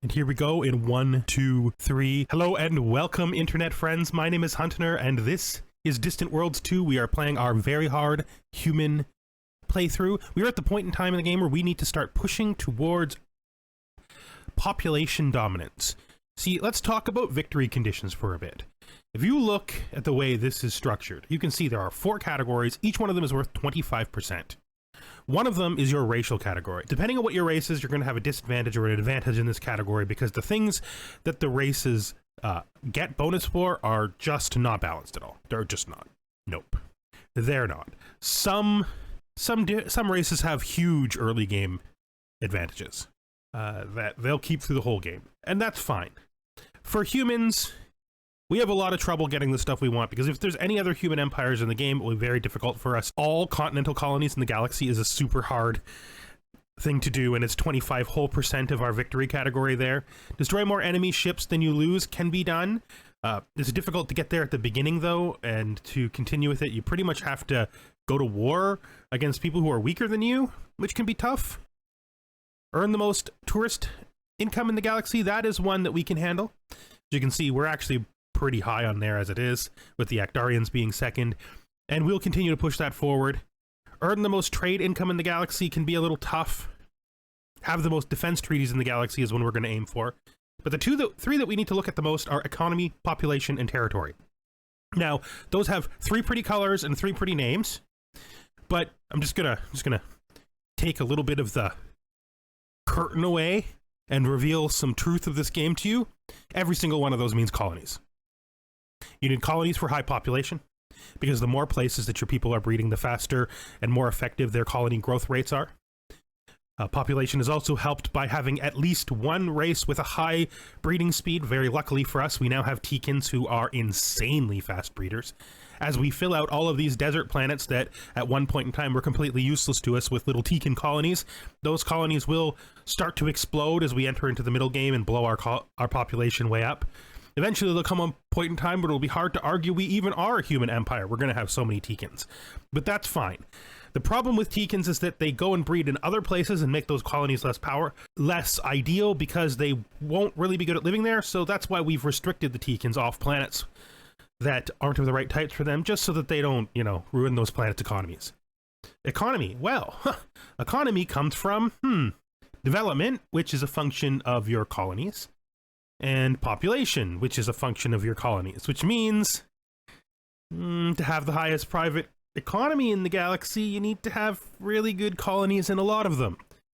And here we go in 1, 2, 3. Hello and welcome, internet friends. My name is Hunter, and this is Distant Worlds 2. We are playing our very hard human playthrough. We are at the point in time in the game where we need to start pushing towards population dominance. See, let's talk about victory conditions for a bit. If you look at the way this is structured, you can see there are 4 categories. Each one of them is worth 25%. One of them is your racial category. Depending on what your race is, you're going to have a disadvantage or an advantage in this category because the things that the races get bonus for are just not balanced at all. They're just not. Nope. They're not. Some races have huge early game advantages that they'll keep through the whole game, and that's fine. For humans, we have a lot of trouble getting the stuff we want because if there's any other human empires in the game, it will be very difficult for us. All continental colonies in the galaxy is a super hard thing to do, and it's 25% of our victory category there. Destroy more enemy ships than you lose can be done. It's difficult to get there at the beginning, though, and to continue with it, you pretty much have to go to war against people who are weaker than you, which can be tough. Earn the most tourist income in the galaxy. That is one that we can handle. As you can see, we're actually pretty high on there as it is, with the Actarians being second, and we'll continue to push that forward. Earn the most trade income in the galaxy can be a little tough. Have the most defense treaties in the galaxy is one we're going to aim for. But the three that we need to look at the most are economy, population, and territory. Now, those have 3 pretty colors and 3 pretty names, but I'm just gonna take a little bit of the curtain away and reveal some truth of this game to you. Every single one of those means colonies. You need colonies for high population, because the more places that your people are breeding, the faster and more effective their colony growth rates are. Population is also helped by having at least one race with a high breeding speed. Very luckily for us, we now have Teekins who are insanely fast breeders. As we fill out all of these desert planets that at one point in time were completely useless to us with little Teekin colonies, those colonies will start to explode as we enter into the middle game and blow our population way up. Eventually, there'll come a point in time where it'll be hard to argue we even are a human empire. We're going to have so many Teekins. But that's fine. The problem with Teekins is that they go and breed in other places and make those colonies less ideal because they won't really be good at living there. So that's why we've restricted the Teekins off planets that aren't of the right types for them, just so that they don't, ruin those planets' economies. Economy. Well, economy comes from, development, which is a function of your colonies, and population, which is a function of your colonies, which means to have the highest private economy in the galaxy, you need to have really good colonies and a lot of them.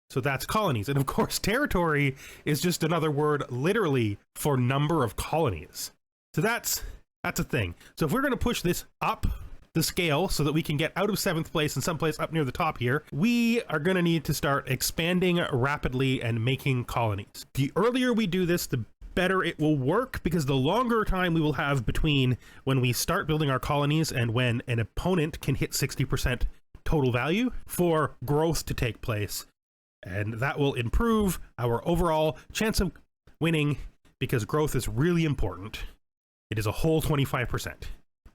So that's colonies. And of course, territory is just another word literally for number of colonies. So that's a thing. So if we're going to push this up the scale so that we can get out of 7th place and someplace up near the top here, we are going to need to start expanding rapidly and making colonies. The earlier we do this, the better it will work, because the longer time we will have between when we start building our colonies and when an opponent can hit 60% total value for growth to take place. And that will improve our overall chance of winning, because growth is really important. It is a whole 25%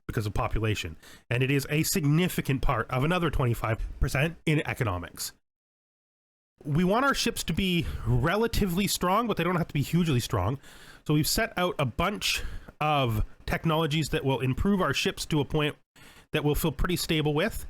because of population, and it is a significant part of another 25% in economics. We want our ships to be relatively strong, but they don't have to be hugely strong. So we've set out a bunch of technologies that will improve our ships to a point that we'll feel pretty stable with.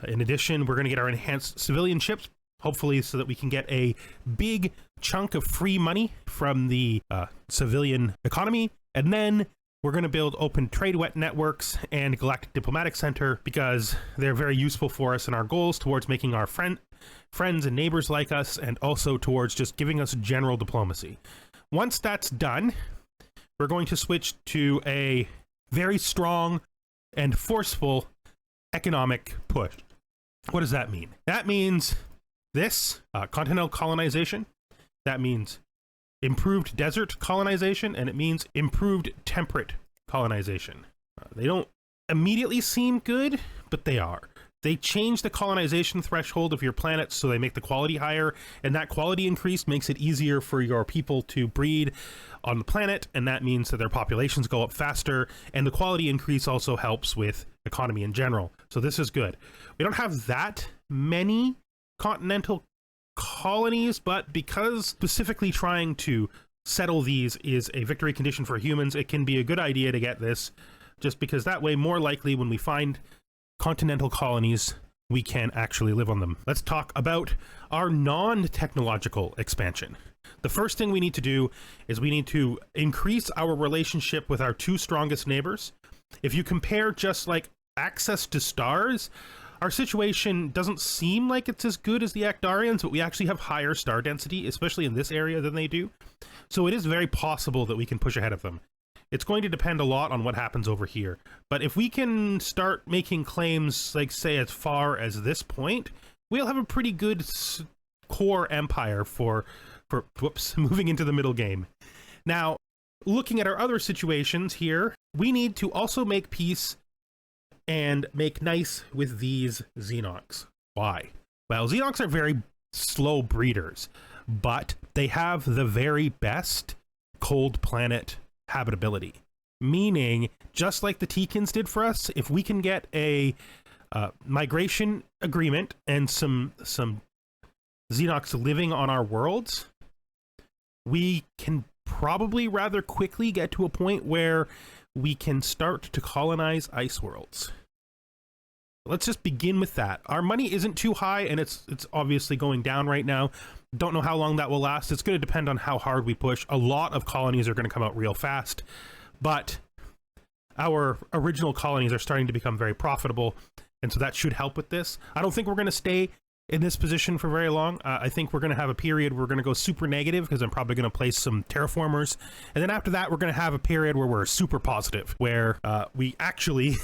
In addition, we're going to get our enhanced civilian ships, hopefully so that we can get a big chunk of free money from the civilian economy. And then we're going to build open trade networks and Galactic Diplomatic Center, because they're very useful for us in our goals towards making our friends and neighbors like us, and also towards just giving us general diplomacy. Once that's done, we're going to switch to a very strong and forceful economic push. What does that mean? That means this continental colonization. That means improved desert colonization, and it means improved temperate colonization. They don't immediately seem good, but they are. They change the colonization threshold of your planet, so they make the quality higher, and that quality increase makes it easier for your people to breed on the planet, and that means that their populations go up faster, and the quality increase also helps with economy in general. So this is good. We don't have that many continental colonies, but because specifically trying to settle these is a victory condition for humans, it can be a good idea to get this, just because that way, more likely, when we find continental colonies, we can actually live on them. Let's talk about our non-technological expansion. The first thing we need to do is we need to increase our relationship with our two strongest neighbors. If you compare just like access to stars, our situation doesn't seem like it's as good as the Actarians, but we actually have higher star density, especially in this area, than they do. So it is very possible that we can push ahead of them. It's going to depend a lot on what happens over here. But if we can start making claims, like, say, as far as this point, we'll have a pretty good core empire for moving into the middle game. Now, looking at our other situations here, we need to also make peace and make nice with these Xenocs. Why? Well, Xenocs are very slow breeders, but they have the very best cold planet habitability. Meaning, just like the Teekins did for us, if we can get a migration agreement and some Xenocs living on our worlds, we can probably rather quickly get to a point where we can start to colonize ice worlds. Let's just begin with that. Our money isn't too high, and it's obviously going down right now. Don't know how long that will last. It's going to depend on how hard we push. A lot of colonies are going to come out real fast, but our original colonies are starting to become very profitable, and so that should help with this. I don't think we're going to stay in this position for very long. I think we're going to have a period where we're going to go super negative, because I'm probably going to place some terraformers, and then after that we're going to have a period where we're super positive, where we actually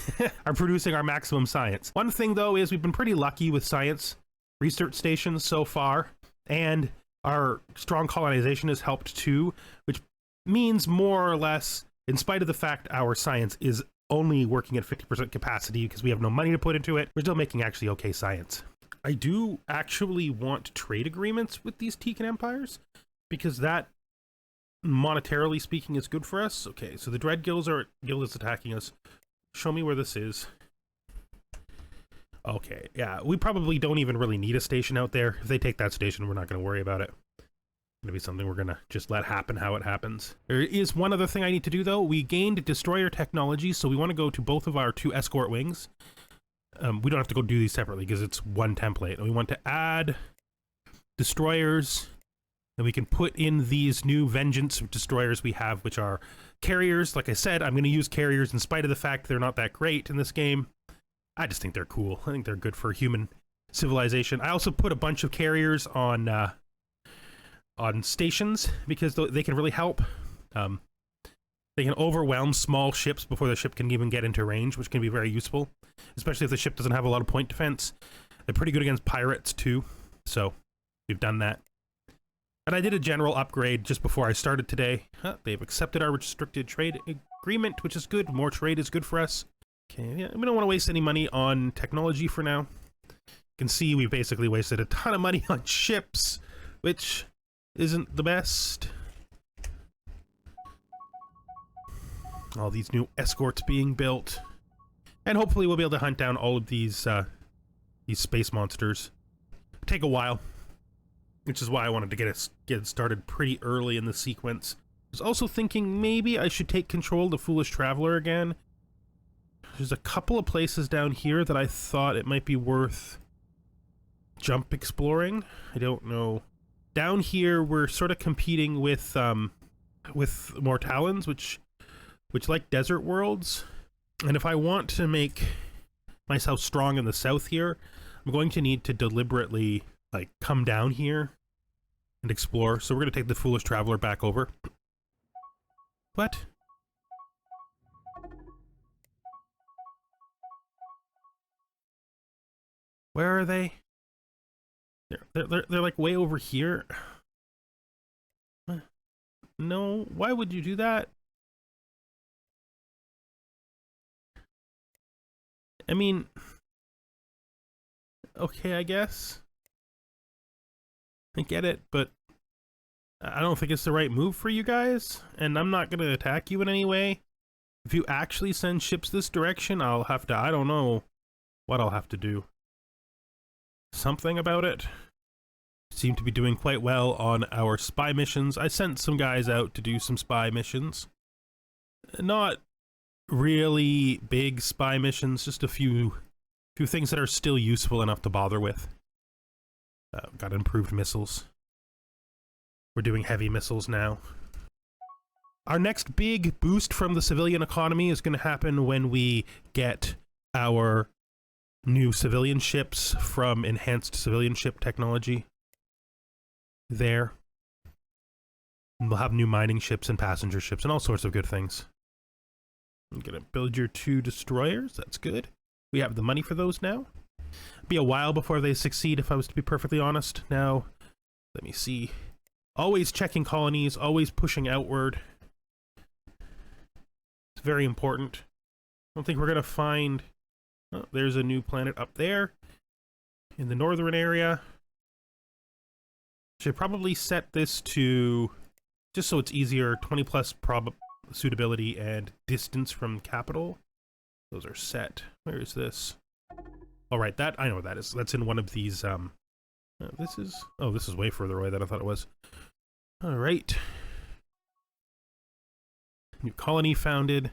are producing our maximum science. One thing though is we've been pretty lucky with science research stations so far, and our strong colonization has helped too, which means more or less, in spite of the fact our science is only working at 50% capacity because we have no money to put into it, we're still making actually okay science. I do actually want trade agreements with these Teekan empires, because that, monetarily speaking, is good for us. Okay, so the Dread Guild is attacking us. Show me where this is. Okay, yeah, we probably don't even really need a station out there. If they take that station, we're not going to worry about it. It's going to be something we're going to just let happen how it happens. There is one other thing I need to do, though. We gained destroyer technology, so we want to go to both of our 2 escort wings. We don't have to go do these separately because it's one template. And we want to add destroyers, and we can put in these new vengeance destroyers we have, which are carriers. Like I said, I'm going to use carriers in spite of the fact they're not that great in this game. I just think they're cool. I think they're good for human civilization. I also put a bunch of carriers on stations because they can really help. They can overwhelm small ships before the ship can even get into range, which can be very useful, especially if the ship doesn't have a lot of point defense. They're pretty good against pirates too, so we've done that. And I did a general upgrade just before I started today. They've accepted our restricted trade agreement, which is good. More trade is good for us. Okay, yeah, we don't want to waste any money on technology for now. You can see we basically wasted a ton of money on ships, which isn't the best. All these new escorts being built, and hopefully we'll be able to hunt down all of these space monsters. It'll take a while, which is why I wanted to get it started pretty early in the sequence. I was also thinking maybe I should take control of the Foolish Traveler again. There's a couple of places down here that I thought it might be worth jump exploring. I don't know. Down here we're sort of competing with Mortalans, which like desert worlds, and if I want to make myself strong in the south here, I'm going to need to deliberately like come down here and explore. So we're going to take the Foolish Traveler back over. What? Where are they? They're like way over here. No, why would you do that? I mean, okay, I guess. I get it, but I don't think it's the right move for you guys, and I'm not going to attack you in any way. If you actually send ships this direction, I'll have to, I don't know what I'll have to do. Something about it. Seem to be doing quite well on our spy missions. I sent some guys out to do some spy missions. Not really big spy missions, just a few things that are still useful enough to bother with. Got improved missiles. We're doing heavy missiles now. Our next big boost from the civilian economy is going to happen when we get our new civilian ships from enhanced civilian ship technology. There. And we'll have new mining ships and passenger ships and all sorts of good things. I'm gonna build your 2 destroyers. That's good. We have the money for those now. It'll be a while before they succeed, if I was to be perfectly honest. Now, let me see. Always checking colonies, always pushing outward. It's very important. I don't think we're gonna find... Oh, there's a new planet up there in the northern area. Should probably set this to, just so it's easier, 20 plus suitability and distance from capital. Those are set. Where is this? All right, that I know what that is. That's in one of these. This is way further away than I thought it was. All right. New colony founded.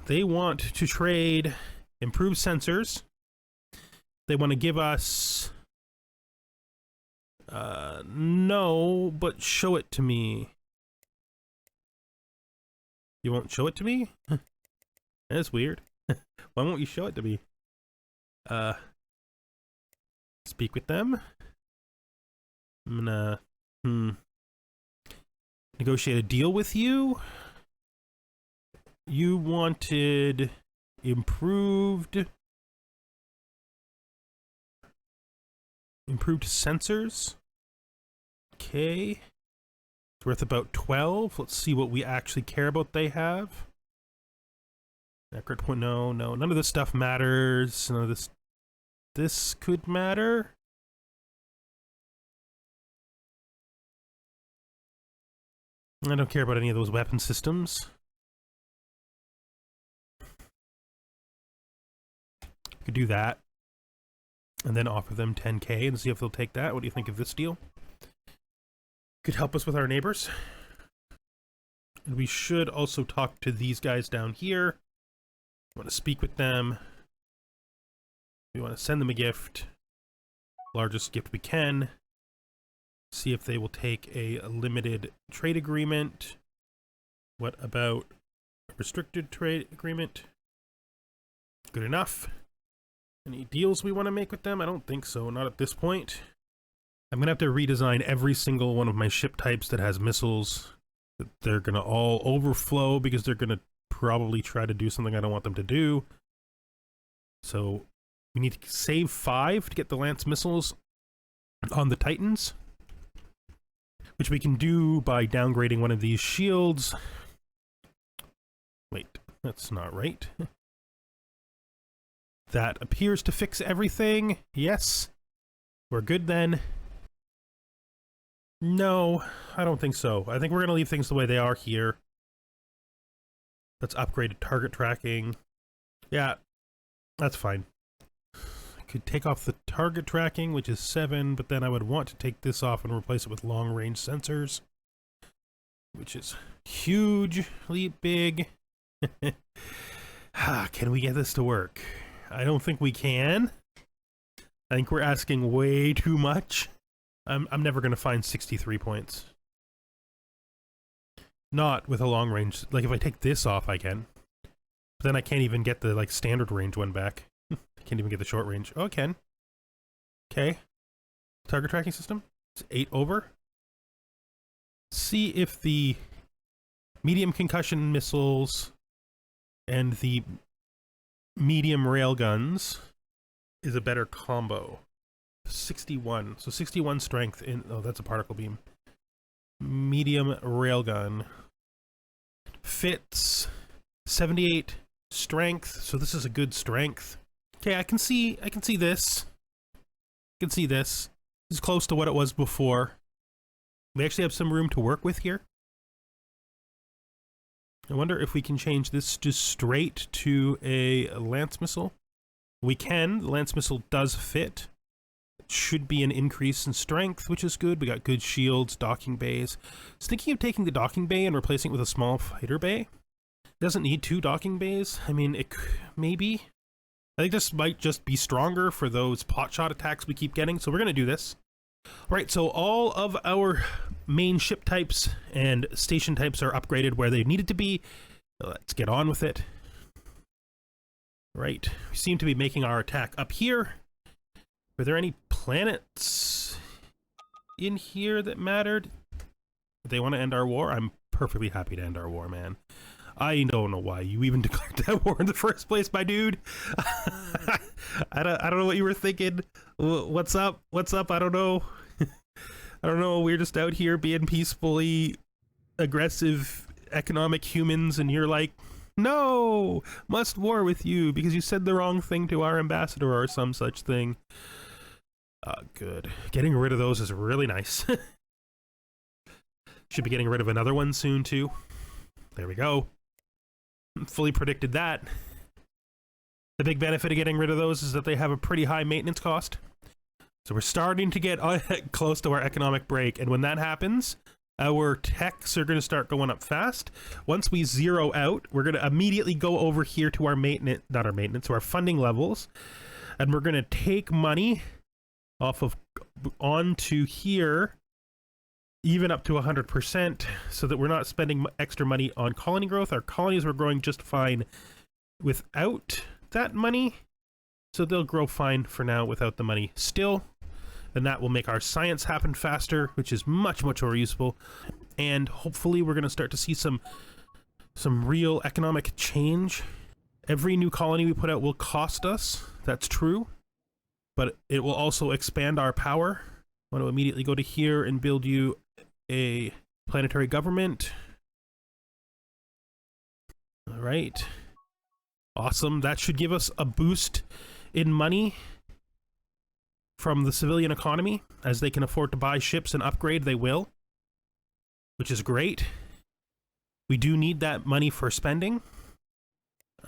They want to trade improved sensors. They want to give us. No, but show it to me. You won't show it to me? That's weird. Why won't you show it to me? Speak with them. I'm gonna, negotiate a deal with you. You wanted improved sensors. Okay. It's worth about 12. Let's see what we actually care about they have. No, none of this stuff matters. None of this. This could matter. I don't care about any of those weapon systems. Could do that. And then offer them 10k and see if they'll take that. What do you think of this deal? Could help us with our neighbors. And we should also talk to these guys down here. We want to speak with them. We want to send them a gift. Largest gift we can. See if they will take a limited trade agreement. What about a restricted trade agreement? Good enough. Any deals we want to make with them? I don't think so, not at this point. I'm going to have to redesign every single one of my ship types that has missiles. They're going to all overflow because they're going to probably try to do something I don't want them to do. So we need to save 5 to get the Lance missiles on the Titans, which we can do by downgrading one of these shields. Wait, that's not right. That appears to fix everything. Yes. We're good then. No, I don't think so. I think we're going to leave things the way they are here. Let's upgrade target tracking. Yeah, that's fine. I could take off the target tracking, which is 7, but then I would want to take this off and replace it with long-range sensors, which is hugely big. Can we get this to work? I don't think we can. I think we're asking way too much. I'm never going to find 63 points. Not with a long range. Like, if I take this off, I can. But then I can't even get the, like, standard range one back. I can't even get the short range. Oh, I can. Okay. Target tracking system. It's 8 over. See if the medium concussion missiles and the medium railguns is a better combo. 61. So 61 strength in... Oh, that's a particle beam. Medium railgun. Fits. 78 strength. So this is a good strength. Okay, I can see this. I can see this. This is close to what it was before. We actually have some room to work with here. I wonder if we can change this just straight to a Lance missile. We can. The Lance missile does fit. Should be an increase in strength, which is good. We got good shields, docking bays. I was thinking of taking the docking bay and replacing it with a small fighter bay. Doesn't need 2 docking bays. I mean, maybe. I think this might just be stronger for those pot shot attacks we keep getting, so we're going to do this. Right, so all of our main ship types and station types are upgraded where they needed to be. Let's get on with it. Right, we seem to be making our attack up here. Were there any planets in here that mattered? If they want to end our war, I'm perfectly happy to end our war, man. I don't know why you even declared that war in the first place, my dude. I don't know what you were thinking. What's up? What's up? I don't know. I don't know. We're just out here being peacefully aggressive economic humans, and you're like, no, must war with you because you said the wrong thing to our ambassador or some such thing. Good. Getting rid of those is really nice. Should be getting rid of another one soon, too. There we go. Fully predicted that. The big benefit of getting rid of those is that they have a pretty high maintenance cost. So we're starting to get close to our economic break, and when that happens, our techs are going to start going up fast. Once we zero out, we're going to immediately go over here to our maintenance, not our maintenance, to our funding levels, and we're going to take money off of onto here, even up to 100%, so that we're not spending extra money on colony growth. Our colonies were growing just fine without that money, so they'll grow fine for now without the money still, and that will make our science happen faster, which is much more useful. And hopefully we're going to start to see some real economic change. Every new colony we put out will cost us, that's true, but it will also expand our power. I want to immediately go to here and build you a planetary government. All right. Awesome. That should give us a boost in money from the civilian economy. As they can afford to buy ships and upgrade, they will, which is great. We do need that money for spending.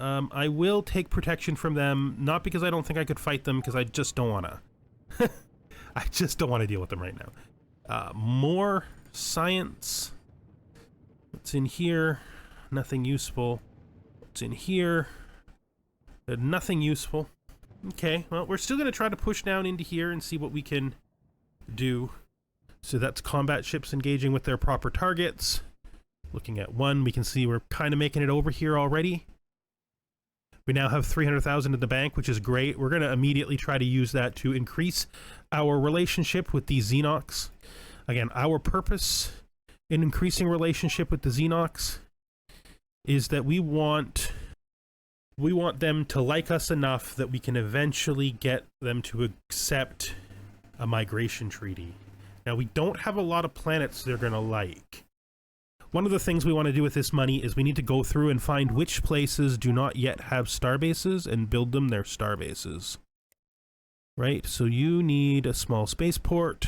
I will take protection from them, not because I don't think I could fight them, because I just don't want to. I just don't want to deal with them right now. More science. What's in here? Nothing useful. What's in here? Nothing useful. Okay, well, we're still going to try to push down into here and see what we can do. So that's combat ships engaging with their proper targets. Looking at one, we can see we're kind of making it over here already. We now have 300,000 in the bank, which is great. We're going to immediately try to use that to increase our relationship with the Xenox. Again, our purpose in increasing relationship with the Xenox is that we want them to like us enough that we can eventually get them to accept a migration treaty. Now, we don't have a lot of planets they're going to like. One of the things we want to do with this money is we need to go through and find which places do not yet have starbases and build them their starbases. Right, so you need a small spaceport.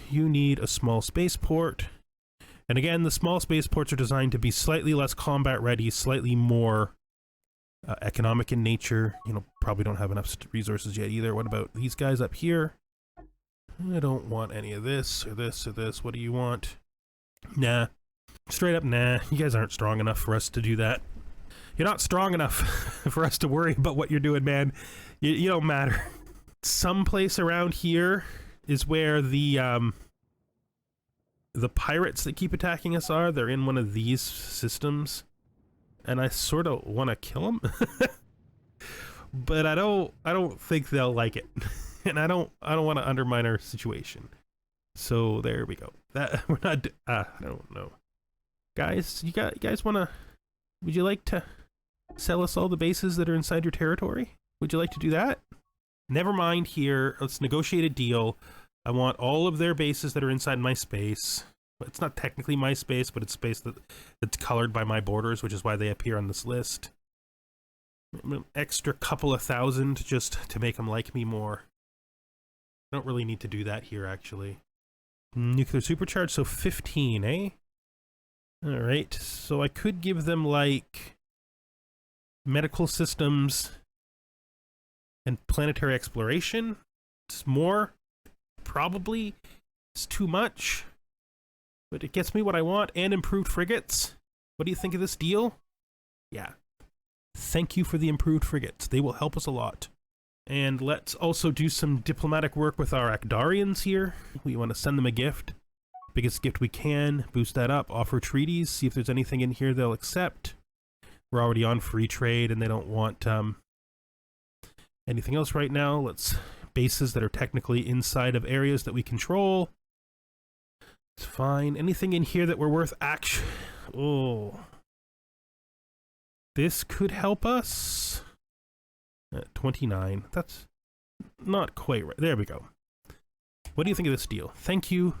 You need a small spaceport. And again, the small spaceports are designed to be slightly less combat ready, slightly more economic in nature. You know, probably don't have enough resources yet either. What about these guys up here? I don't want any of this or this or this. What do you want? Nah. Straight up, nah. You guys aren't strong enough for us to do that. You're not strong enough for us to worry about what you're doing, man. You don't matter. Someplace around here is where the pirates that keep attacking us are. They're in one of these systems, and I sort of want to kill them, but I don't think they'll like it, and I don't want to undermine our situation. So there we go. That we're not. I don't know, guys. You guys want to? Would you like to sell us all the bases that are inside your territory? Would you like to do that? Never mind here. Let's negotiate a deal. I want all of their bases that are inside my space. It's not technically my space, but it's space that's colored by my borders, which is why they appear on this list. An extra couple of thousand just to make them like me more. I don't really need to do that here, actually. Nuclear supercharge, so 15, eh? Alright, so I could give them, like, medical systems and planetary exploration. It's more, probably, it's too much. But it gets me what I want and improved frigates. What do you think of this deal? Yeah. Thank you for the improved frigates. They will help us a lot. And let's also do some diplomatic work with our Akdarians here. We want to send them a gift. Biggest gift we can. Boost that up. Offer treaties. See if there's anything in here they'll accept. We're already on free trade and they don't want anything else right now. Let's bases that are technically inside of areas that we control. It's fine. Anything in here that we're worth action? Oh. This could help us. 29. That's not quite right. There we go. What do you think of this deal? Thank you.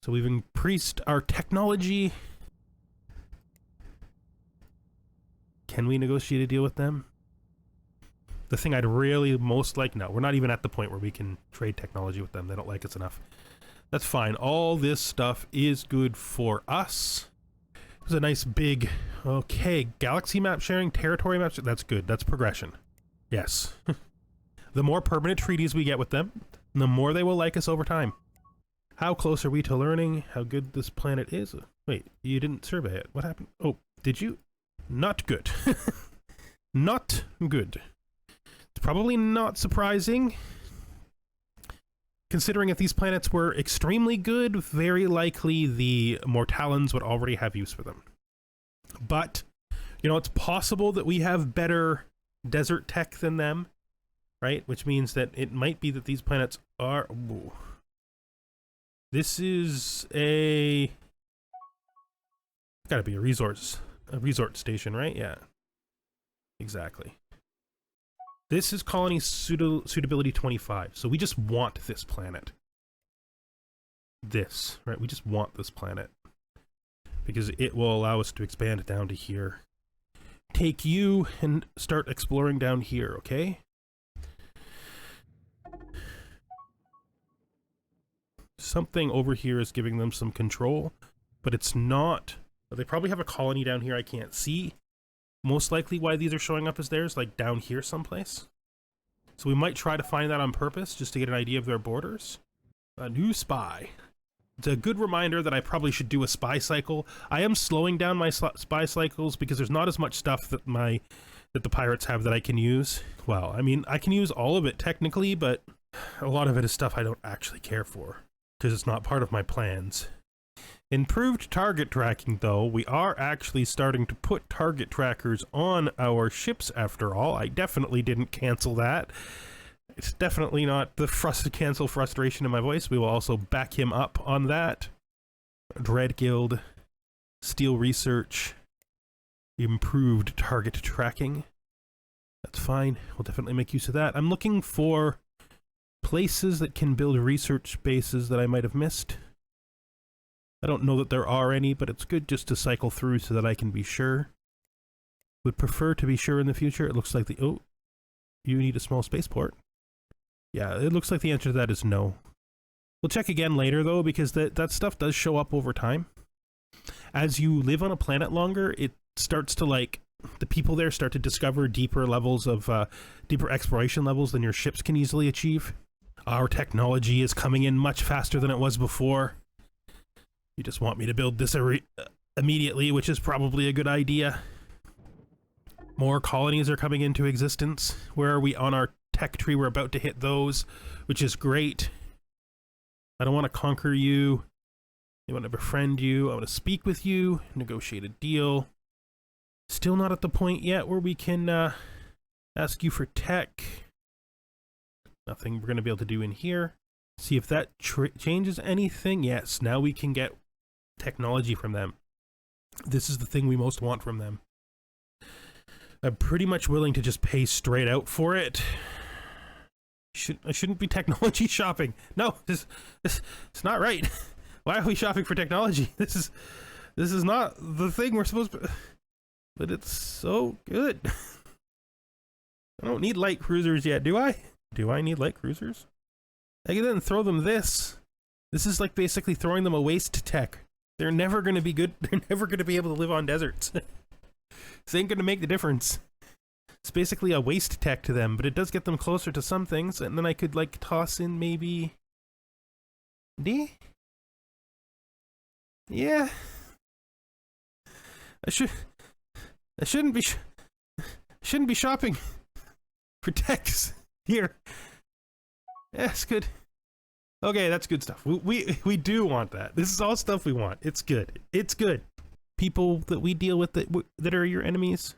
So we've increased our technology. Can we negotiate a deal with them? The thing I'd really most like... No, we're not even at the point where we can trade technology with them. They don't like us enough. That's fine. All this stuff is good for us. It was a nice big... Okay, galaxy map sharing, territory map... That's good. That's progression. Yes. The more permanent treaties we get with them, the more they will like us over time. How close are we to learning how good this planet is? Wait, you didn't survey it. What happened? Oh, did you? Not good. Not good. It's probably not surprising. Considering if these planets were extremely good, very likely the Mortallons would already have use for them. But, you know, it's possible that we have better desert tech than them, right? Which means that it might be that these planets are... Ooh. This is a... Gotta be a resort station, right? Yeah. Exactly. This is colony suitability 25, so we just want this planet. This, right? We just want this planet. Because it will allow us to expand down to here. Take you and start exploring down here, okay? Something over here is giving them some control, but it's not... They probably have a colony down here I can't see. Most likely why these are showing up as theirs, like down here someplace. So we might try to find that on purpose, just to get an idea of their borders. A new spy. It's a good reminder that I probably should do a spy cycle. I am slowing down my spy cycles because there's not as much stuff that the pirates have that I can use. Well, I mean, I can use all of it technically, but a lot of it is stuff I don't actually care for, because it's not part of my plans. Improved target tracking, though. We are actually starting to put target trackers on our ships after all. I definitely didn't cancel that. It's definitely not the cancel frustration in my voice. We will also back him up on that. Dread Guild, Steel Research, improved target tracking. That's fine. We'll definitely make use of that. I'm looking for places that can build research bases that I might have missed. I don't know that there are any, but it's good just to cycle through so that I can be sure. Would prefer to be sure in the future. It looks like the... Oh, you need a small spaceport. Yeah, it looks like the answer to that is no. We'll check again later, though, because that stuff does show up over time. As you live on a planet longer, it starts to, like... The people there start to discover deeper levels of... deeper exploration levels than your ships can easily achieve. Our technology is coming in much faster than it was before. You just want me to build this immediately, which is probably a good idea. More colonies are coming into existence. Where are we on our tech tree? We're about to hit those, which is great. I don't want to conquer you. I want to befriend you. I want to speak with you, negotiate a deal. Still not at the point yet where we can ask you for tech. Nothing we're going to be able to do in here. See if that changes anything. Yes, now we can get technology from them. This is the thing we most want from them. I'm pretty much willing to just pay straight out for it. I shouldn't be technology shopping. No, this it's not right. Why are we shopping for technology? This is not the thing we're supposed to... But it's so good. I don't need light cruisers yet, do I? Do I need light cruisers? I can then throw them this. This is like basically throwing them a waste tech. They're never going to be good. They're never going to be able to live on deserts. This ain't going to make the difference. It's basically a waste tech to them, but it does get them closer to some things, and then I could, like, toss in maybe... D? Yeah. I shouldn't be shopping for techs here. Yeah, it's good. Okay, that's good stuff. We do want that. This is all stuff we want. It's good. It's good. People that we deal with that are your enemies.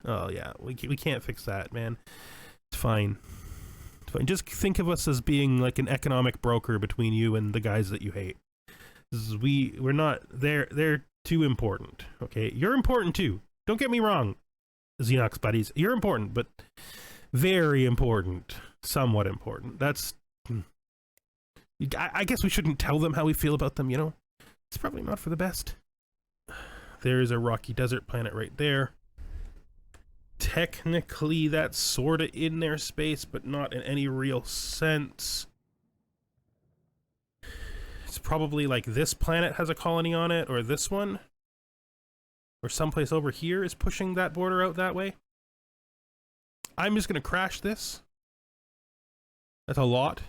Oh yeah, we can't fix that, man. It's fine. It's fine. Just think of us as being like an economic broker between you and the guys that you hate. We're not. They're too important. Okay, you're important too. Don't get me wrong, Xenox buddies. You're important, but very important. Somewhat important. That's. I guess we shouldn't tell them how we feel about them, you know? It's probably not for the best. There's a rocky desert planet right there. Technically, that's sort of in their space, but not in any real sense. It's probably like this planet has a colony on it, or this one. Or someplace over here is pushing that border out that way. I'm just going to crash this. That's a lot.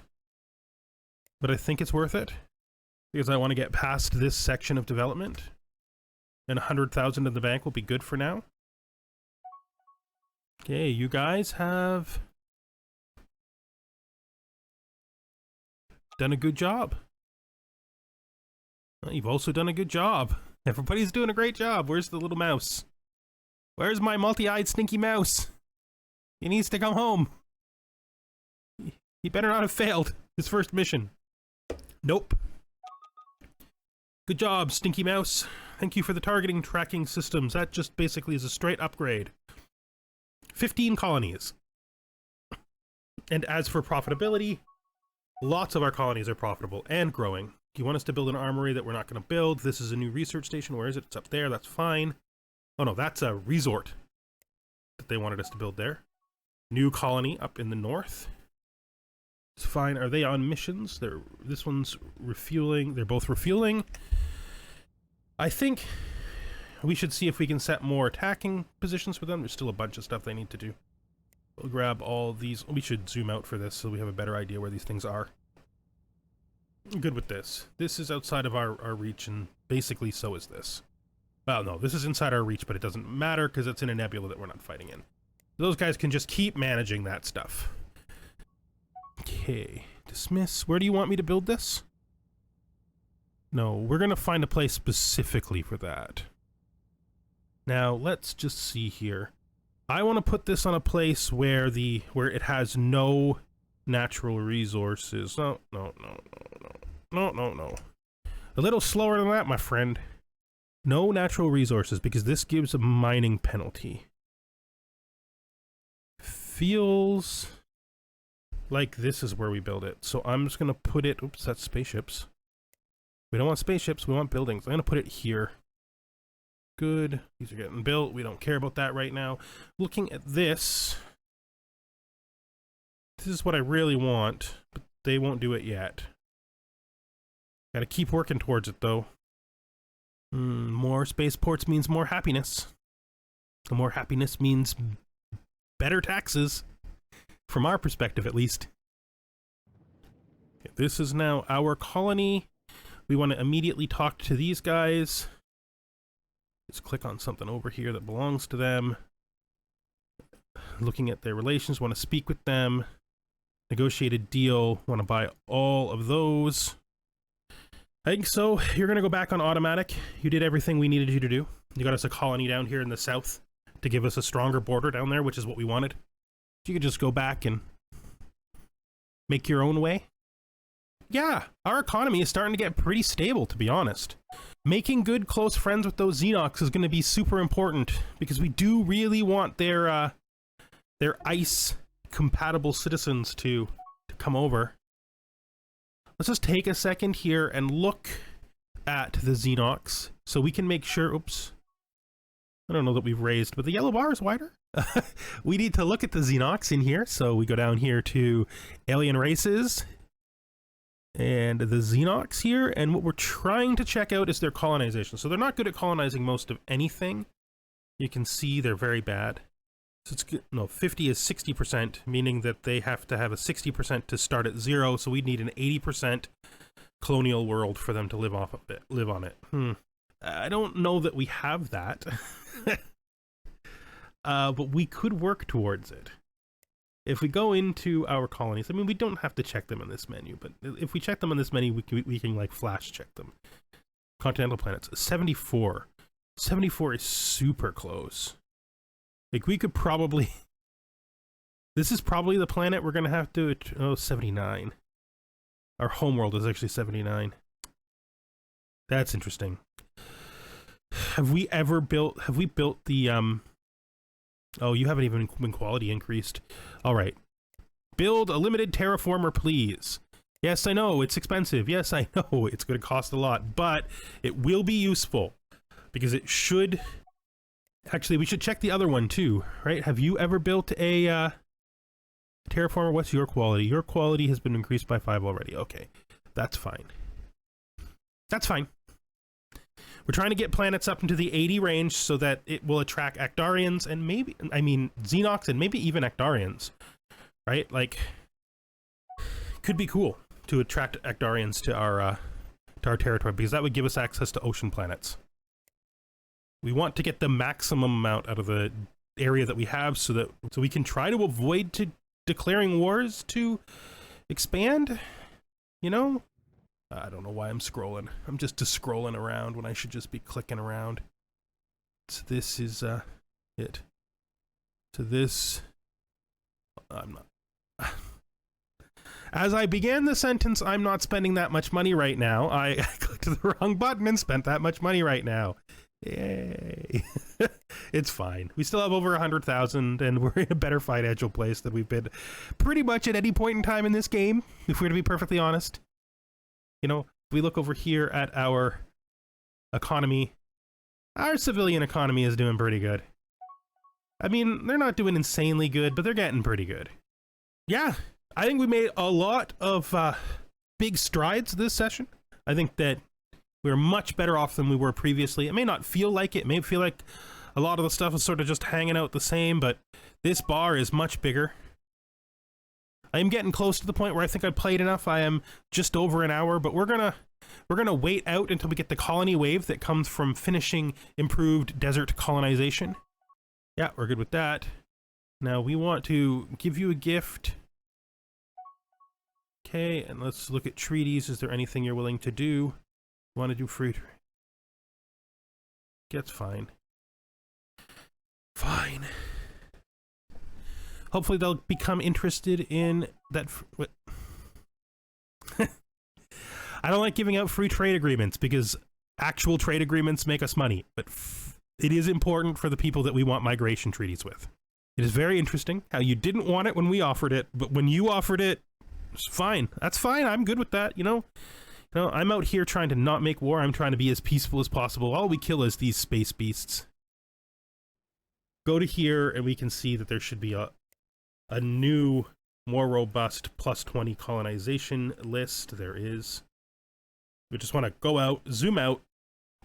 But I think it's worth it. Because I want to get past this section of development. And 100,000 in the bank will be good for now. Okay, you guys have done a good job. Well, you've also done a good job. Everybody's doing a great job. Where's the little mouse? Where's my multi-eyed stinky mouse? He needs to come home. He better not have failed his first mission. Nope. Good job, Stinky Mouse. Thank you for the targeting tracking systems. That just basically is a straight upgrade. 15 colonies. And as for profitability, lots of our colonies are profitable and growing. Do you want us to build an armory that we're not going to build? This is a new research station. Where is it? It's up there. That's fine. Oh no, that's a resort that they wanted us to build there. New colony up in the north. It's fine. Are they on missions? This one's refueling. They're both refueling. I think we should see if we can set more attacking positions for them. There's still a bunch of stuff they need to do. We'll grab all these. We should zoom out for this so we have a better idea where these things are. I'm good with this. This is outside of our reach, and basically so is this. Well, no, this is inside our reach, but it doesn't matter because it's in a nebula that we're not fighting in. Those guys can just keep managing that stuff. Okay, dismiss. Where do you want me to build this? No, we're gonna find a place specifically for that. Now, let's just see here. I want to put this on a place where it has no natural resources. No. A little slower than that, my friend. No natural resources, because this gives a mining penalty. Feels like this is where we build it. So I'm just gonna put it, oops, that's spaceships. We don't want spaceships, we want buildings. I'm gonna put it here. Good, these are getting built. We don't care about that right now. Looking at this, this is what I really want, but they won't do it yet. Gotta keep working towards it though. More spaceports means more happiness. The more happiness means better taxes. From our perspective, at least. Okay, this is now our colony. We want to immediately talk to these guys. Just click on something over here that belongs to them. Looking at their relations, want to speak with them. Negotiate a deal, want to buy all of those. I think so. You're going to go back on automatic. You did everything we needed you to do. You got us a colony down here in the south to give us a stronger border down there, which is what we wanted. You could just go back and make your own way. Yeah, our economy is starting to get pretty stable, to be honest. Making good close friends with those Xenox is going to be super important because we do really want their ice compatible citizens to come over. Let's just take a second here and look at the Xenox so we can make sure, oops, I don't know that we've raised, but the yellow bar is wider. We need to look at the Xenox in here, so we go down here to alien races and the Xenox here, and what we're trying to check out is their colonization. So they're not good at colonizing most of anything. You can see they're very bad. So it's good. No, 50 is 60%, meaning that they have to have a 60% to start at 0. So we need an 80% colonial world for them to live off of it, live on it. I don't know that we have that, but we could work towards it. If we go into our colonies, I mean, we don't have to check them in this menu, but if we check them in this menu, we can like flash check them. Continental planets, 74. 74 is super close. Like, we could probably... This is probably the planet we're going to have to... Oh, 79. Our homeworld is actually 79. That's interesting. Have we built the... Oh, you haven't even been quality increased. All right. Build a limited terraformer, please. Yes, I know, it's expensive. Yes, I know, it's going to cost a lot, but it will be useful because it should... Actually, we should check the other one too, right? Have you ever built a terraformer? What's your quality? Your quality has been increased by 5 already. Okay, that's fine. That's fine. We're trying to get planets up into the 80 range so that it will attract Actarians and maybe, I mean, Xenox and maybe even Actarians, right? Like, could be cool to attract Actarians to our territory because that would give us access to ocean planets. We want to get the maximum amount out of the area that we have so we can try to avoid declaring wars to expand, you know? I don't know why I'm scrolling. I'm just scrolling around when I should just be clicking around. So this is it. So this... I'm not... As I began the sentence, I'm not spending that much money right now. I clicked the wrong button and spent that much money right now. Yay. It's fine. We still have over 100,000 and we're in a better financial place than we've been pretty much at any point in time in this game, if we're to be perfectly honest. You know, if we look over here at our economy, our civilian economy is doing pretty good. I mean, they're not doing insanely good, but they're getting pretty good. Yeah, I think we made a lot of big strides this session. I think that we're much better off than we were previously. It may not feel like it. It may feel like a lot of the stuff is sort of just hanging out the same, but this bar is much bigger. I am getting close to the point where I think I played enough. I am just over an hour, but we're gonna wait out until we get the colony wave that comes from finishing improved desert colonization. Yeah, we're good with that. Now we want to give you a gift. Okay, and let's look at treaties. Is there anything you're willing to do? Want to do free trade? That's fine. Fine. Hopefully they'll become interested in that. I don't like giving out free trade agreements because actual trade agreements make us money, but it is important for the people that we want migration treaties with. It is very interesting how you didn't want it when we offered it, but when you offered it, it's fine. That's fine. I'm good with that, you know? You know, I'm out here trying to not make war. I'm trying to be as peaceful as possible. All we kill is these space beasts. Go to here and we can see that there should be a new, more robust plus 20 colonization list. There is. We just want to go out, zoom out,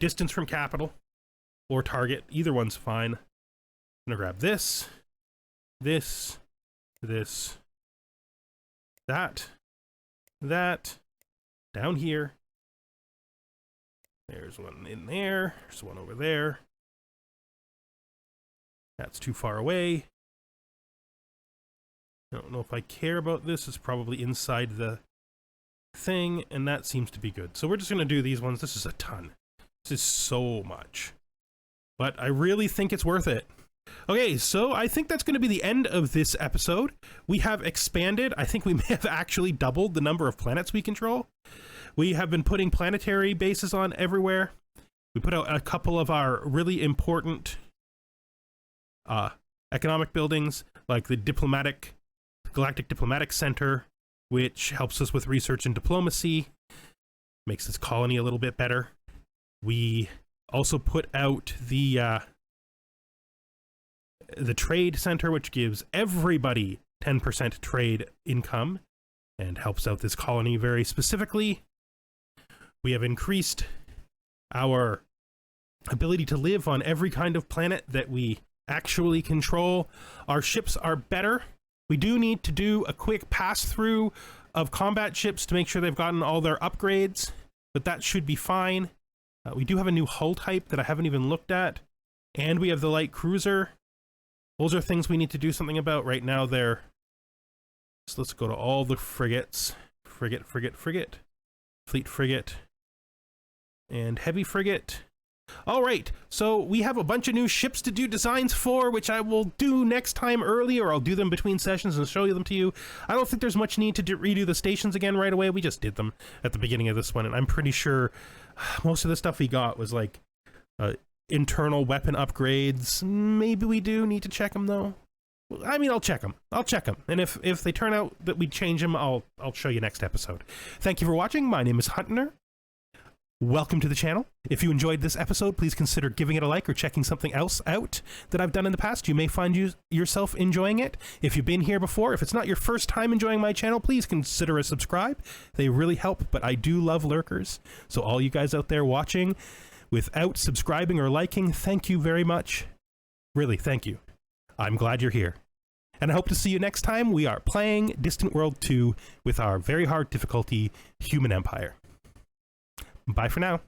distance from capital or target. Either one's fine. I'm gonna grab this, this, that, down here. There's one in there. There's one over there. That's too far away. I don't know if I care about this. It's probably inside the thing, and that seems to be good. So we're just going to do these ones. This is a ton. This is so much. But I really think it's worth it. Okay, so I think that's going to be the end of this episode. We have expanded. I think we may have actually doubled the number of planets we control. We have been putting planetary bases on everywhere. We put out a couple of our really important economic buildings, like the Galactic Diplomatic Center, which helps us with research and diplomacy, makes this colony a little bit better. We also put out the Trade Center, which gives everybody 10% trade income and helps out this colony very specifically. We have increased our ability to live on every kind of planet that we actually control. Our ships are better. We do need to do a quick pass through of combat ships to make sure they've gotten all their upgrades, but that should be fine. We do have a new hull type that I haven't even looked at, and we have the light cruiser. Those are things we need to do something about right now. There. So let's go to all the frigates. Frigate, fleet frigate, and heavy frigate. All right, so we have a bunch of new ships to do designs for, which I will do next time early, or I'll do them between sessions and show them to you. I don't think there's much need to redo the stations again right away. We just did them at the beginning of this one, and I'm pretty sure most of the stuff we got was like internal weapon upgrades. Maybe we do need to check them though. I mean, I'll check them. And if they turn out that we change them, I'll show you next episode. Thank you for watching. My name is Huntner. Welcome to the channel. If you enjoyed this episode, please consider giving it a like or checking something else out that I've done in the past. You may find yourself enjoying it. If you've been here before, if it's not your first time enjoying my channel, please consider a subscribe. They really help, but I do love lurkers. So all you guys out there watching without subscribing or liking, thank you very much. Really, thank you. I'm glad you're here. And I hope to see you next time. We are playing Distant World 2 with our very hard difficulty Human Empire. Bye for now.